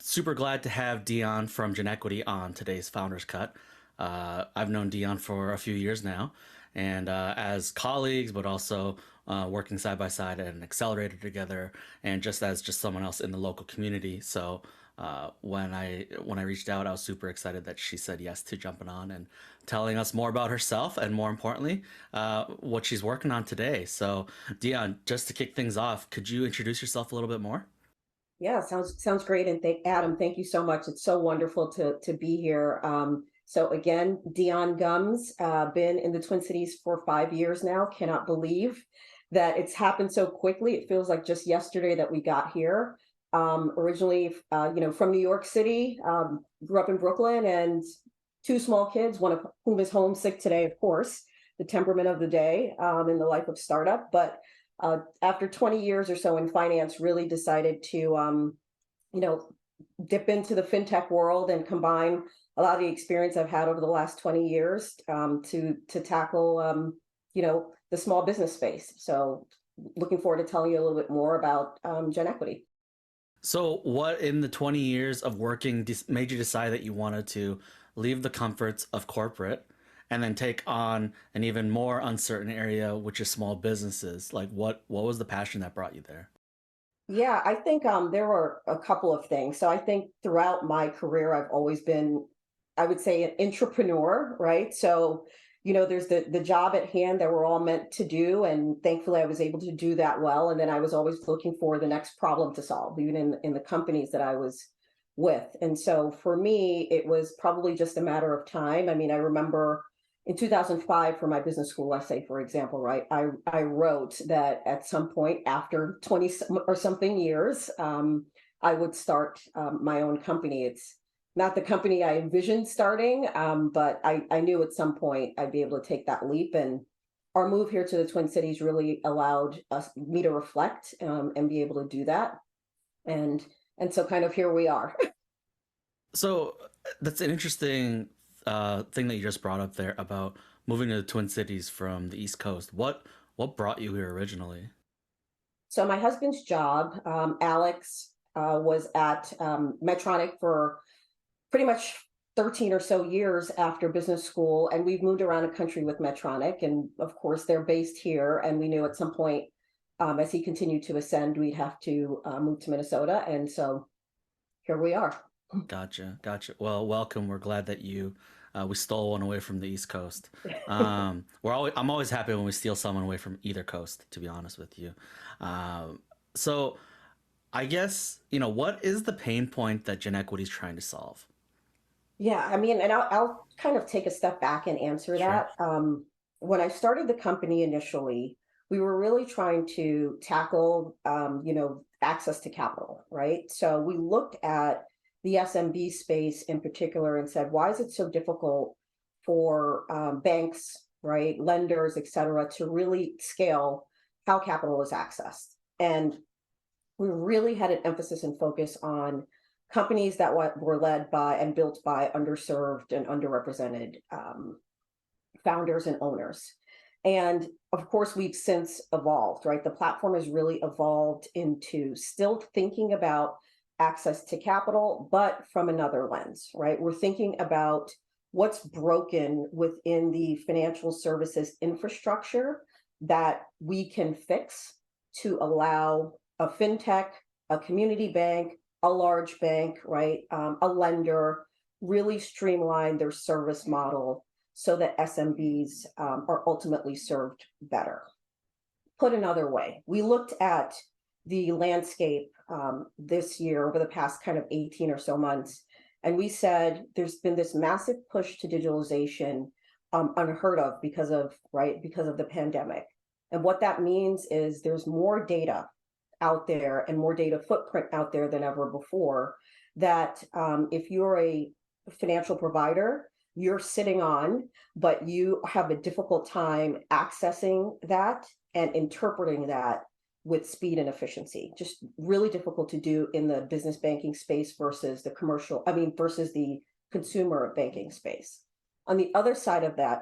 Super glad to have Dionne from Geneqty on today's Founders Cut. I've known Dionne for a few years now, and as colleagues, but also working side by side at an accelerator together, and just as just someone else in the local community. So when I reached out, I was super excited that she said yes to jumping on and telling us more about herself, and more importantly, what she's working on today. So Dionne, just to kick things off, could you introduce yourself a little bit more? Yeah, sounds great. And Adam, thank you so much. It's so wonderful to be here. So again, Dionne Gumbs, been in the Twin Cities for 5 years now. Cannot believe that it's happened so quickly. It feels like just yesterday that we got here. Originally, from New York City, grew up in Brooklyn, and two small kids, one of whom is homesick today, of course, the temperament of the day in the life of startup. But after 20 years or so in finance, really decided to, you know, dip into the fintech world and combine a lot of the experience I've had over the last 20 years to tackle, the small business space. So looking forward to telling you a little bit more about Geneqty. So, what in the 20 years of working made you decide that you wanted to leave the comforts of corporate and then take on an even more uncertain area, which is small businesses? Like, what was the passion that brought you there? Yeah, I think there were a couple of things. So I think throughout my career, I've always been, I would say, an entrepreneur, right? So, there's the job at hand that we're all meant to do, and thankfully, I was able to do that well. And then I was always looking for the next problem to solve, even in the companies that I was with. And so for me, it was probably just a matter of time. I mean, I remember in 2005 for my business school essay, for example, right, I wrote that at some point after 20 or something years, I would start my own company. It's not the company I envisioned starting, but I knew at some point I'd be able to take that leap. And our move here to the Twin Cities really allowed me to reflect and be able to do that. And and so kind of here we are. So, that's an interesting thing that you just brought up there about moving to the Twin Cities from the East Coast. What brought you here originally? So my husband's job, Alex, was at Medtronic for pretty much 13 or so years after business school. And we've moved around the country with Medtronic. And of course, they're based here. And we knew at some point, as he continued to ascend, we'd have to move to Minnesota. And so here we are. Gotcha, gotcha. Well, welcome. We're glad that you we stole one away from the East Coast. I'm always happy when we steal someone away from either coast, to be honest with you. So I guess, what is the pain point that Genequity is trying to solve? Yeah, I mean, and I'll kind of take a step back and answer Sure. that. When I started the company initially, we were really trying to tackle, access to capital, right? So we looked at the SMB space in particular and said, why is it so difficult for banks, right, lenders, et cetera, to really scale how capital is accessed? And we really had an emphasis and focus on companies that were led by and built by underserved and underrepresented founders and owners. And of course, we've since evolved, right? The platform has really evolved into still thinking about access to capital, but from another lens, right? We're thinking about what's broken within the financial services infrastructure that we can fix to allow a fintech, a community bank, a large bank, right, a lender, really streamline their service model so that SMBs are ultimately served better. Put another way, we looked at the landscape this year over the past kind of 18 or so months, and we said there's been this massive push to digitalization, unheard of because of the pandemic. And what that means is there's more data out there and more data footprint out there than ever before, that if you're a financial provider, you're sitting on, but you have a difficult time accessing that and interpreting that with speed and efficiency. Just really difficult to do in the business banking space versus versus the consumer banking space. On the other side of that,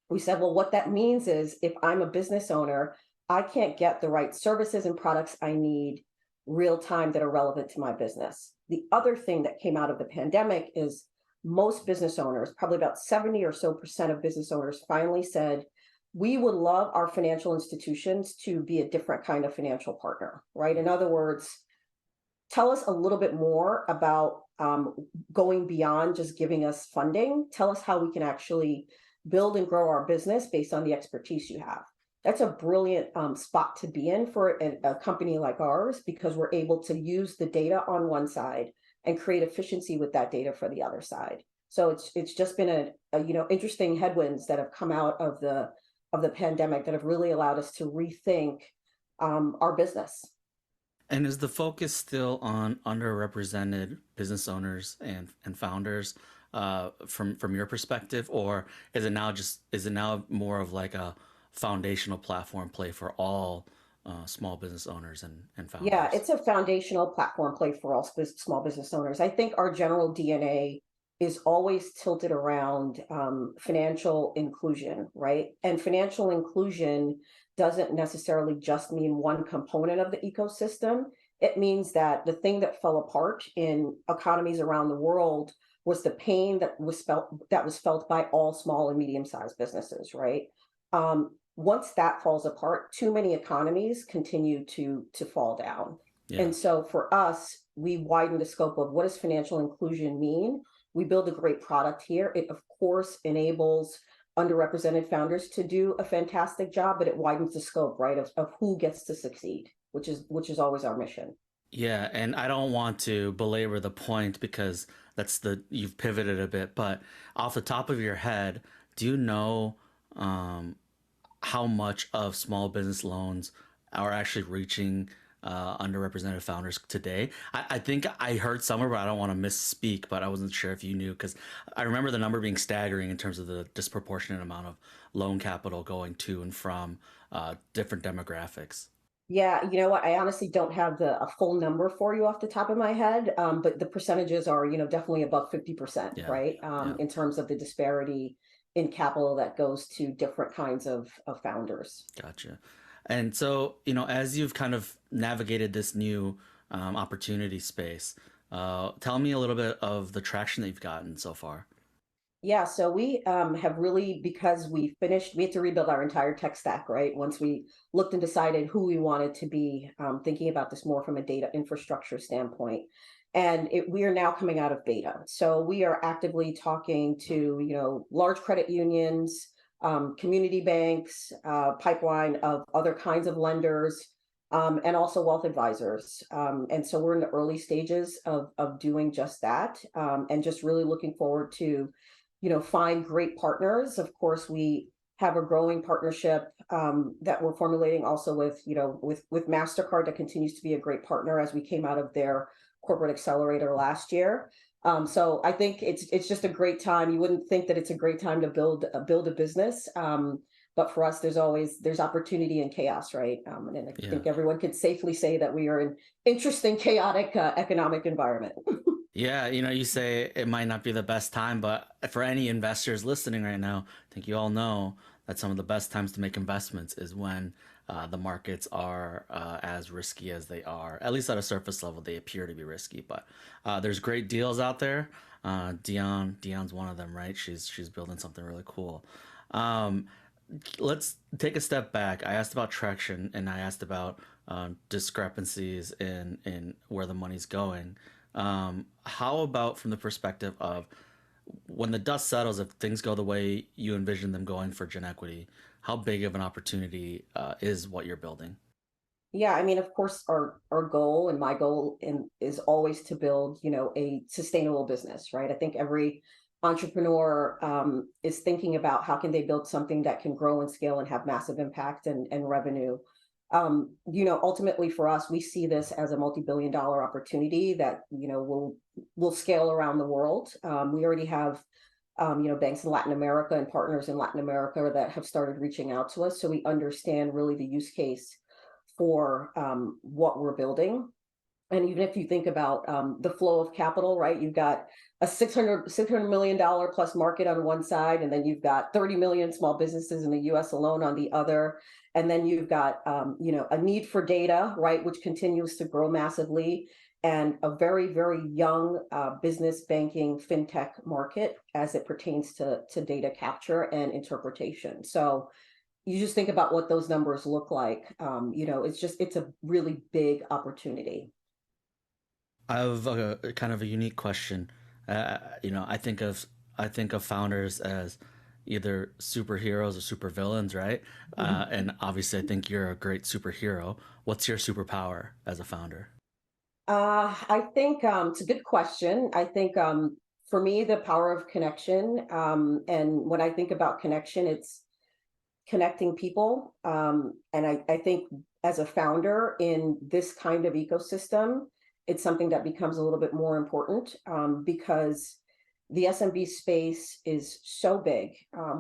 we said, well, what that means is if I'm a business owner, I can't get the right services and products I need real time that are relevant to my business. The other thing that came out of the pandemic is most business owners, probably about 70 or so percent of business owners, finally said, we would love our financial institutions to be a different kind of financial partner, right? In other words, tell us a little bit more about going beyond just giving us funding. Tell us how we can actually build and grow our business based on the expertise you have. That's a brilliant spot to be in for a company like ours, because we're able to use the data on one side and create efficiency with that data for the other side. So it's just been a interesting headwinds that have come out of the pandemic that have really allowed us to rethink our business. And is the focus still on underrepresented business owners and founders from your perspective, or is it now more of like a foundational platform play for all small business owners and Yeah, founders? it's a foundational platform play for all small business owners. I think our general DNA is always tilted around financial inclusion, right? And financial inclusion doesn't necessarily just mean one component of the ecosystem. It means that the thing that fell apart in economies around the world was the pain that was felt by all small and medium-sized businesses, right? Once that falls apart, too many economies continue to fall down. Yeah. And so for us, we widen the scope of what does financial inclusion mean? We build a great product here. It, of course, enables underrepresented founders to do a fantastic job, but it widens the scope, right, of who gets to succeed, which is always our mission. Yeah, and I don't want to belabor the point because you've pivoted a bit, but off the top of your head, do you know um, how much of small business loans are actually reaching underrepresented founders today? I think I heard somewhere, but I don't want to misspeak, but I wasn't sure if you knew because I remember the number being staggering in terms of the disproportionate amount of loan capital going to and from different demographics. Yeah, you know what? I honestly don't have a full number for you off the top of my head, but the percentages are, definitely above 50%, Yeah, right? yeah, In terms of the disparity in capital that goes to different kinds of founders. gotcha. And so, as you've kind of navigated this new opportunity space, tell me a little bit of the traction that you've gotten so far. Yeah, so we have really, because we had to rebuild our entire tech stack, right? Once we looked and decided who we wanted to be, thinking about this more from a data infrastructure standpoint. And we are now coming out of beta. So we are actively talking to, large credit unions, community banks, pipeline of other kinds of lenders, and also wealth advisors. And so we're in the early stages of doing just that, and just really looking forward to find great partners. Of course, we have a growing partnership that we're formulating also with MasterCard, that continues to be a great partner as we came out of their corporate accelerator last year. So I think it's just a great time. You wouldn't think that it's a great time to build a business, but for us, there's opportunity and chaos, right? And I Yeah. think everyone could safely say that we are in interesting, chaotic economic environment. Yeah, you say it might not be the best time, but for any investors listening right now, I think you all know that some of the best times to make investments is when the markets are as risky as they are. At least at a surface level, they appear to be risky, but there's great deals out there. Dionne's one of them, right? She's building something really cool. Um, let's take a step back. I asked about traction, and I asked about discrepancies in where the money's going. How about from the perspective of when the dust settles, if things go the way you envision them going for Genequity, how big of an opportunity is what you're building? Yeah, I mean, of course, our goal and my goal is always to build, a sustainable business, right? I think every entrepreneur is thinking about how can they build something that can grow and scale and have massive impact and revenue. Ultimately for us, we see this as a multi-billion-dollar opportunity that will scale around the world. We already have banks in Latin America and partners in Latin America that have started reaching out to us, so we understand really the use case for what we're building. And even if you think about the flow of capital, right? You've got a $600 million plus market on one side, and then you've got 30 million small businesses in the US alone on the other. And then you've got, a need for data, right, which continues to grow massively, and a very, very young business banking fintech market as it pertains to data capture and interpretation. So you just think about what those numbers look like. It's a really big opportunity. I have a kind of a unique question. I think of founders as either superheroes or supervillains, right? And obviously, I think you're a great superhero. What's your superpower as a founder? I think it's a good question. I think for me, the power of connection. And when I think about connection, it's connecting people. And I think as a founder in this kind of ecosystem, it's something that becomes a little bit more important because the SMB space is so big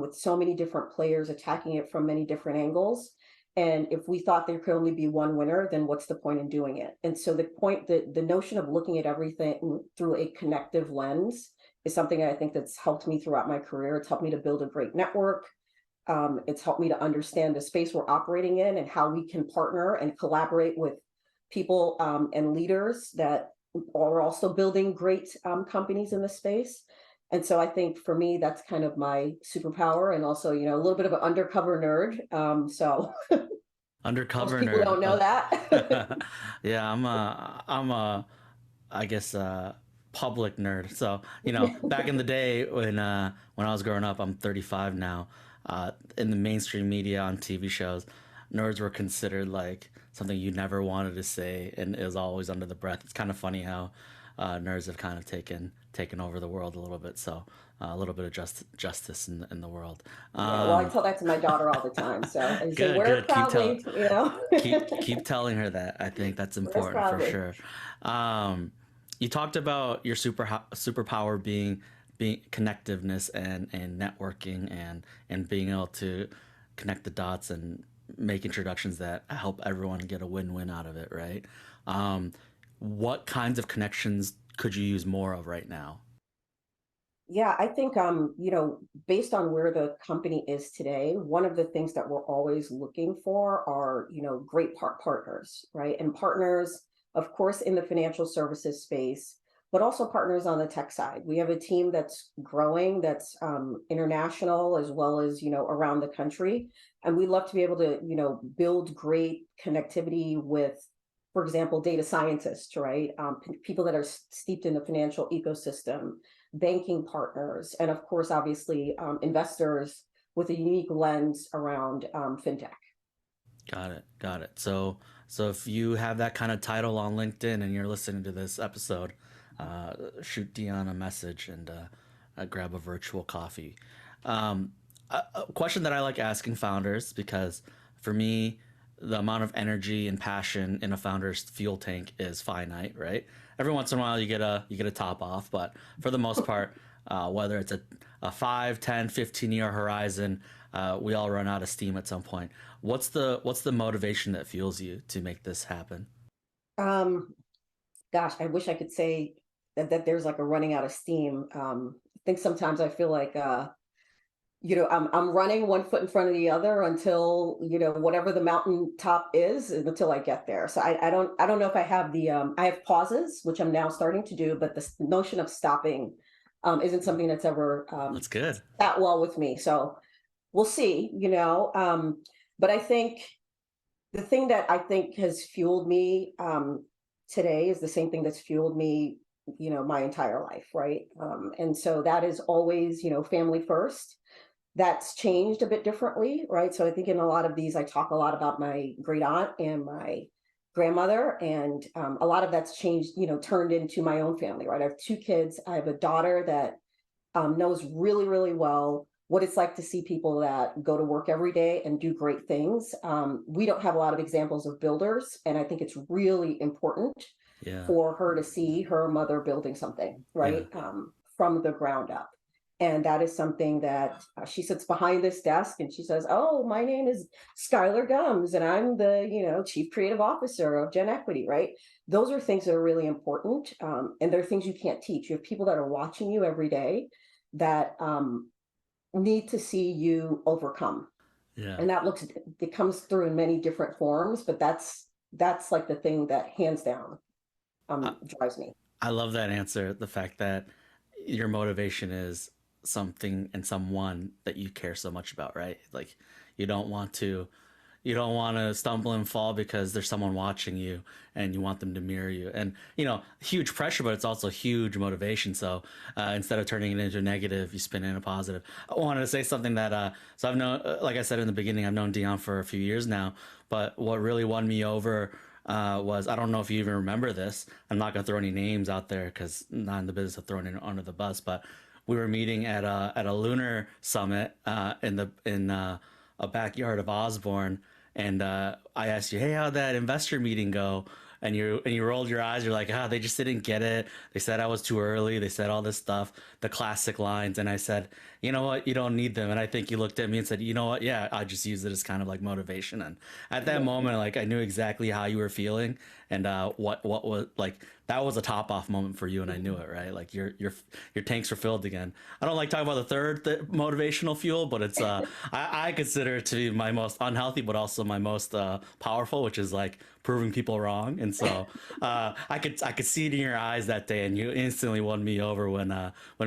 with so many different players attacking it from many different angles. And if we thought there could only be one winner, then what's the point in doing it? And so the notion of looking at everything through a connective lens is something I think that's helped me throughout my career. It's helped me to build a great network. It's helped me to understand the space we're operating in and how we can partner and collaborate with people and leaders that are also building great companies in the space. And so I think for me, that's kind of my superpower, and also, a little bit of an undercover nerd. So most Undercover people nerd. don't know that. Yeah, I guess, public nerd. So, back in the day when I was growing up, I'm 35 now. In the mainstream media on TV shows, nerds were considered like something you never wanted to say, and it was always under the breath. It's kind of funny how nerds have kind of taken over the world a little bit. So a little bit of justice in the world. Yeah, well, I Um, tell that to my daughter all the time. So I say, Good, wear it good. proudly, Keep telling her that. I think that's wear it important for proudly. sure. Um, you talked about your superpower being connectiveness and networking and being able to connect the dots and make introductions that help everyone get a win-win out of it, right? Um, what kinds of connections could you use more of right now? Yeah, I think based on where the company is today, one of the things that we're always looking for are, great partners, right? And partners, of course, in the financial services space, but also partners on the tech side. We have a team that's growing, that's international as well as, around the country. And we love to be able to, build great connectivity with, for example, data scientists, right? People that are steeped in the financial ecosystem, banking partners, and of course, obviously, investors with a unique lens around fintech. Got it. Got it. So if you have that kind of title on LinkedIn and you're listening to this episode, shoot Dion a message and grab a virtual coffee. A question that I like asking founders, because for me, the amount of energy and passion in a founder's fuel tank is finite, right? Every once in a while you get a top off, but for the most part, whether it's a 5, 10, 15 year horizon, we all run out of steam at some point. What's the motivation that fuels you to make this happen? Um, Gosh, I wish I could say that there's like a running out of steam. I think sometimes I feel like I'm running one foot in front of the other until, whatever the mountaintop is, and until I get there. So I don't know if I have I have pauses, which I'm now starting to do, but the notion of stopping isn't something that's ever That's good. sat well with me. So we'll see. But I think the thing that I think has fueled me today is the same thing that's fueled me, my entire life, right? And so that is always, family first. That's changed a bit differently, right? So I think in a lot of these, I talk a lot about my great aunt and my grandmother, and a lot of that's changed, turned into my own family, right? I have 2 kids. I have a daughter that knows really, really well what it's like to see people that go to work every day and do great things. We don't have a lot of examples of builders, and I think it's really important Yeah. for her to see her mother building something, Yeah. right, from the ground up. And that is something that she sits behind this desk and she says, "Oh, my name is Skylar Gumbs, and I'm the chief creative officer of Geneqty," right? Those are things that are really important, and they're things you can't teach. You have people that are watching you every day that need to see you overcome. Yeah. And it comes through in many different forms, but that's like the thing that hands down I, drives me. I love that answer. The fact that your motivation is something and someone that you care so much about, right? Like you don't want to you don't want to stumble and fall because there's someone watching you and you want them to mirror you. And huge pressure, but it's also huge motivation. So instead of turning it into a negative, you spin it in a positive. I wanted to say something that so I've known, like I said in the beginning, I've known Dionne for a few years now. But what really won me over was, I don't know if you even remember this. I'm not gonna throw any names out there because I'm not in the business of throwing it under the bus. But we were meeting at a lunar summit in a backyard of Osborne, and I asked you, "Hey, how'd that investor meeting go?" And you rolled your eyes. You're like, "Ah, they just didn't get it. They said I was too early. They said all this stuff, the classic lines." And I said, "You know what? You don't need them." And I think you looked at me and said, "You know what? Yeah, I just use it as kind of like motivation." And at that Yeah. moment, like I knew exactly how you were feeling, and what was like that was a top off moment for you, and I knew it, right? Like your tanks were filled again. I don't like talking about the motivational fuel, but it's I consider it to be my most unhealthy, but also my most powerful, which is like proving people wrong. And so I could see it in your eyes that day, and you instantly won me over when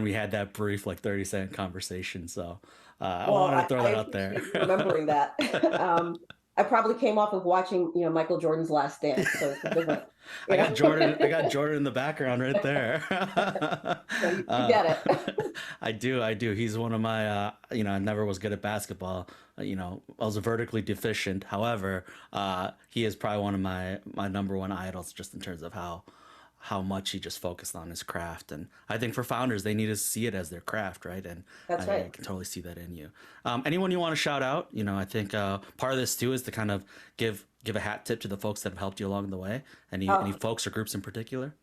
we had that brief like 30-second conversation. So I Well, wanted to throw I that out there. appreciate you remembering that. I probably came off of watching, Michael Jordan's Last Dance, so it's a different, I you got know. Jordan. I got Jordan in the background right there. So you uh, get it. I do. I do. He's one of my. I never was good at basketball. I was vertically deficient. However, he is probably one of my number one idols, just in terms of how much he just focused on his craft. And I think for founders, they need to see it as their craft, right? And That's I right. can totally see that in you. Anyone you want to shout out? I think part of this too is to kind of give a hat tip to the folks that have helped you along the way. Any Uh, folks or groups in particular?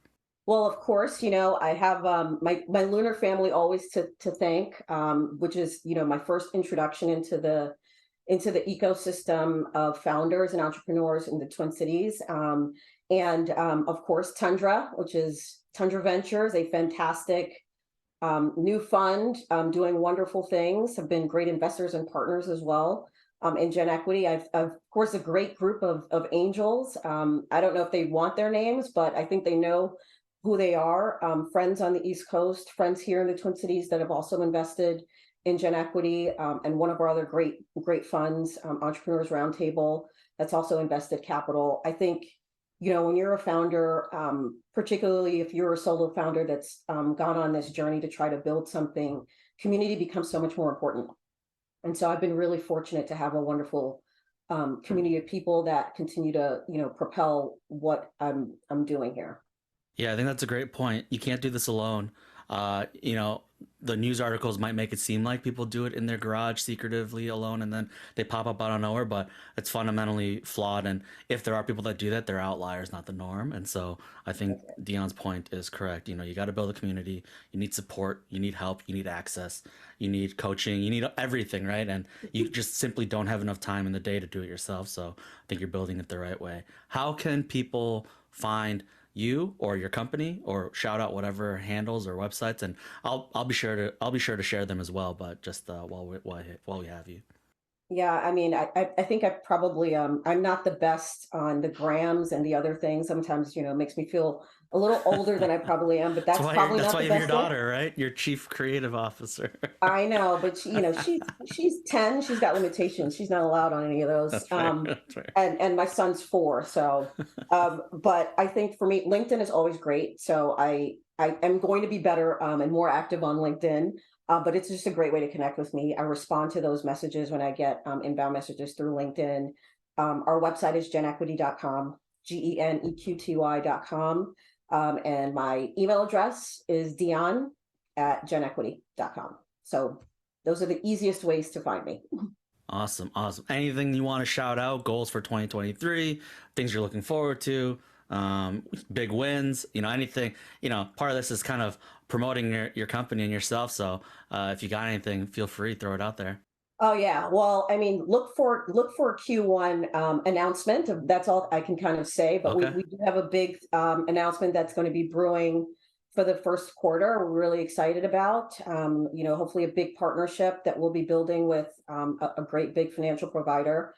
well, of course, I have my lunar family always to thank, which is my first introduction into the ecosystem of founders and entrepreneurs in the Twin Cities. And of course, Tundra, which is Tundra Ventures, a fantastic new fund, doing wonderful things, have been great investors and partners as well. In Geneqty, of course, a great group of angels. I don't know if they want their names, but I think they know who they are. Friends on the East Coast, friends here in the Twin Cities that have also invested in Geneqty, and one of our other great funds, Entrepreneurs Roundtable, that's also invested capital. I think when you're a founder, particularly if you're a solo founder that's gone on this journey to try to build something, community becomes so much more important. And so I've been really fortunate to have a wonderful community of people that continue to propel what I'm doing here. Yeah, I think that's a great point. You can't do this alone. Uh, you know, the news articles might make it seem like people do it in their garage secretively alone and then they pop up out of nowhere, but it's fundamentally flawed. And if there are people that do that, they're outliers, not the norm. And so I think Dion's point is correct. You got to build a community. You need support. You need help. You need access. You need coaching. You need everything, right? And you just simply don't have enough time in the day to do it yourself. So I think you're building it the right way. How can people find you or your company, or shout out whatever handles or websites, and I'll be sure to share them as well. But just while we have you. Yeah, I mean, I think I probably I'm not the best on the grams and the other things. Sometimes, it makes me feel a little older than I probably am, but That's that's why you're probably that's not why the you have your best way. daughter, right? Your chief creative officer. I know, but she's 10, she's got limitations. She's not allowed on any of those. That's fair. That's fair. And my son's 4, so but I think for me, LinkedIn is always great. So I am going to be better and more active on LinkedIn. But it's just a great way to connect with me. I respond to those messages when I get inbound messages through LinkedIn. Our website is genequity.com, geneqty.com. And my email address is Dionne@genequity.com. So those are the easiest ways to find me. Awesome, awesome. Anything you want to shout out? Goals for 2023? Things you're looking forward to? Big wins? Anything? Part of this is kind of promoting your company and yourself. So if you got anything, feel free, throw it out there. Oh yeah. Well, I mean, look for a Q1 announcement. That's all I can kind of say. But we Okay. we do have a big announcement that's going to be brewing for the first quarter. We're really excited about, hopefully a big partnership that we'll be building with a great big financial provider.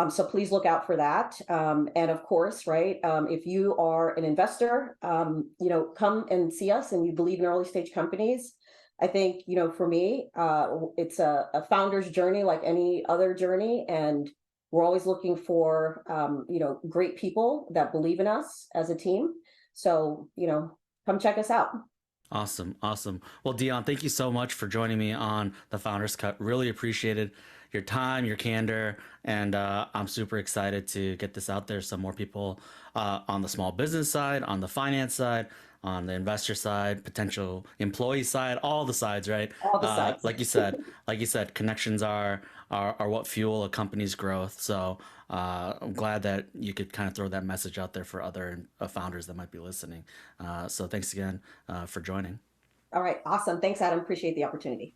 So please look out for that. And of course, right, if you are an investor, come and see us and you believe in early stage companies. I think, for me, it's a founder's journey like any other journey. And we're always looking for, great people that believe in us as a team. So, come check us out. Awesome. Awesome. Well, Dion, thank you so much for joining me on the Founders Cut. Really appreciated your time, your candor, and I'm super excited to get this out there so more people on the small business side, on the finance side, on the investor side, potential employee side, all the sides, right? All the sites. Like you said, connections are what fuel a company's growth. So I'm glad that you could kind of throw that message out there for other founders that might be listening. So thanks again for joining. All right. Awesome. Thanks, Adam. Appreciate the opportunity.